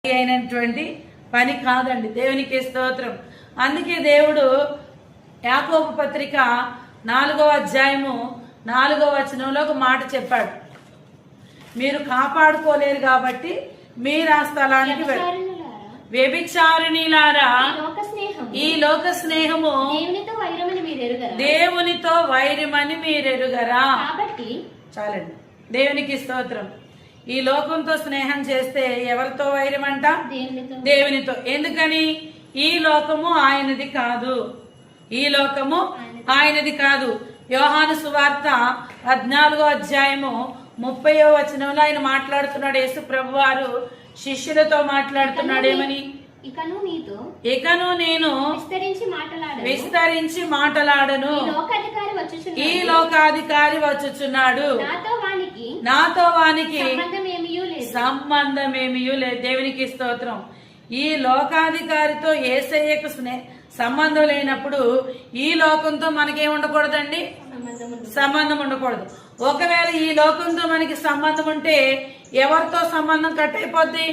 అయినటువంటి పని కాదండి. దేవునికి స్తోత్రం. అందుకే దేవుడు యాకోబు పత్రిక 4వ అధ్యాయము 4వ వచనంలో ఒక మాట చెప్పాడు. మీరు కాపాడుకోలేరు కాబట్టి మీరు ఆ స్థలానికి వ్యభిచారిణీలారా, ఈ లోక స్నేహము దేవునితో వైరమని మీరెరుగరా. చాలండి. దేవునికి స్తోత్రం. ఈ లోకంతో స్నేహం చేస్తే ఎవరితో వైరమంట? దేవునితో. ఎందుకని? ఈ లోకము ఆయనది కాదు. ఈ లోకము ఆయనది కాదు. యోహాను సువార్త 14వ అధ్యాయము 30వ వచనంలో ఆయన మాట్లాడుతున్నాడు. యేసు ప్రభు వారు శిష్యులతో మాట్లాడుతున్నాడు. ఏమని? ఇకను నేను విస్తరించి మాటలాడను, ఈ లోకాధికారి వచ్చుచున్నాడు, నాతో వానికి సంబంధమేమీ లేదు. దేవునికి స్తోత్రం. ఈ లోకాధికారితో యేసయ్యకు సంబంధం లేనప్పుడు ఈ లోకంతో మనకేం ఉండకూడదండి? సంబంధం ఉండకూడదు. ఒకవేళ ఈ లోకంతో మనకి సంబంధం ఉంటే ఎవరితో సంబంధం కట్ అయిపోద్ది?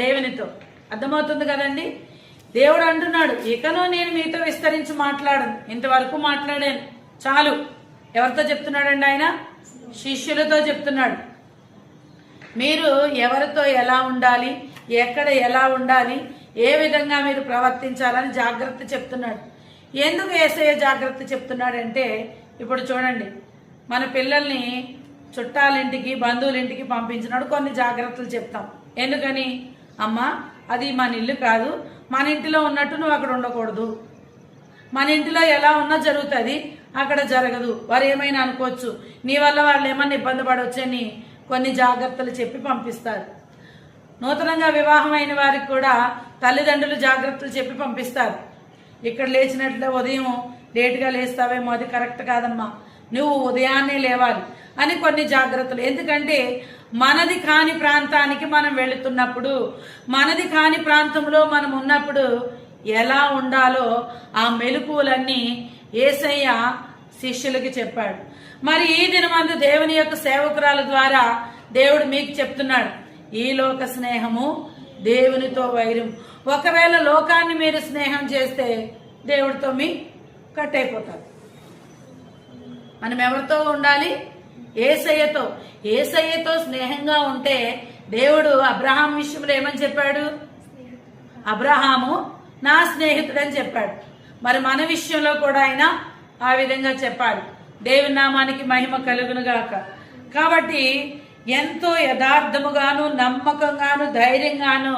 దేవునితో. అర్థమవుతుంది కదండి? దేవుడు అంటున్నాడు, ఇకను నేను మీతో విస్తరించి మాట్లాడను, ఇంతవరకు మాట్లాడాను చాలు. ఎవరితో చెప్తున్నాడండి ఆయన? శిష్యులతో చెప్తున్నాడు. మీరు ఎవరితో ఎలా ఉండాలి, ఎక్కడ ఎలా ఉండాలి, ఏ విధంగా మీరు ప్రవర్తించాలని జాగ్రత్త చెప్తున్నాడు. ఎందుకు యేసయ్య జాగ్రత్త చెప్తున్నాడంటే, ఇప్పుడు చూడండి, మన పిల్లల్ని చుట్టాలింటికి బంధువులింటికి పంపించినాడు, కొన్ని జాగ్రత్తలు చెప్తాం. ఎందుకని? అమ్మా, అది మన ఇల్లు కాదు, మన ఇంటిలో ఉన్నట్టు నువ్వు అక్కడ ఉండకూడదు, మన ఇంటిలో ఎలా ఉన్నా జరుగుతుంది, అక్కడ జరగదు, వారు ఏమైనా అనుకోవచ్చు, నీ వల్ల వాళ్ళు ఏమన్నా ఇబ్బంది పడవచ్చని కొన్ని జాగ్రత్తలు చెప్పి పంపిస్తారు. నూతనంగా వివాహం అయిన వారికి కూడా తల్లిదండ్రులు జాగ్రత్తలు చెప్పి పంపిస్తారు. ఇక్కడ లేచినట్లే ఉదయం లేటుగా లేస్తావేమో, అది కరెక్ట్ కాదమ్మా, నువ్వు ఉదయాన్నే లేవాలి అని కొన్ని జాగ్రత్తలు. ఎందుకంటే మనది కాని ప్రాంతానికి మనం వెళుతున్నప్పుడు, మనది కాని ప్రాంతంలో మనం ఉన్నప్పుడు ఎలా ఉండాలో ఆ మెలకువలన్నీ యేసయ్య శిష్యులకి చెప్పాడు. మరి ఈ దినమందు దేవుని యొక్క సేవకురాల ద్వారా దేవుడు మీకు చెప్తున్నాడు, ఈ లోక స్నేహము దేవునితో వైరం. ఒకవేళ లోకాన్ని మీరు స్నేహం చేస్తే దేవుడితో మీ కట్ అయిపోతారు. మనం ఎవరితో ఉండాలి? యేసయ్యతో. యేసయ్యతో స్నేహంగా ఉంటే దేవుడు అబ్రహాం విషయంలో ఏమని చెప్పాడు? అబ్రహాము నా స్నేహితుడని చెప్పాడు. మరి మన విషయంలో కూడా ఆయన ఆ విధంగా చెప్పాలి. దేవుని నామానికి మహిమ కలుగును గాక. కాబట్టి ఎంతో యథార్థముగాను, నమ్మకంగాను, ధైర్యంగాను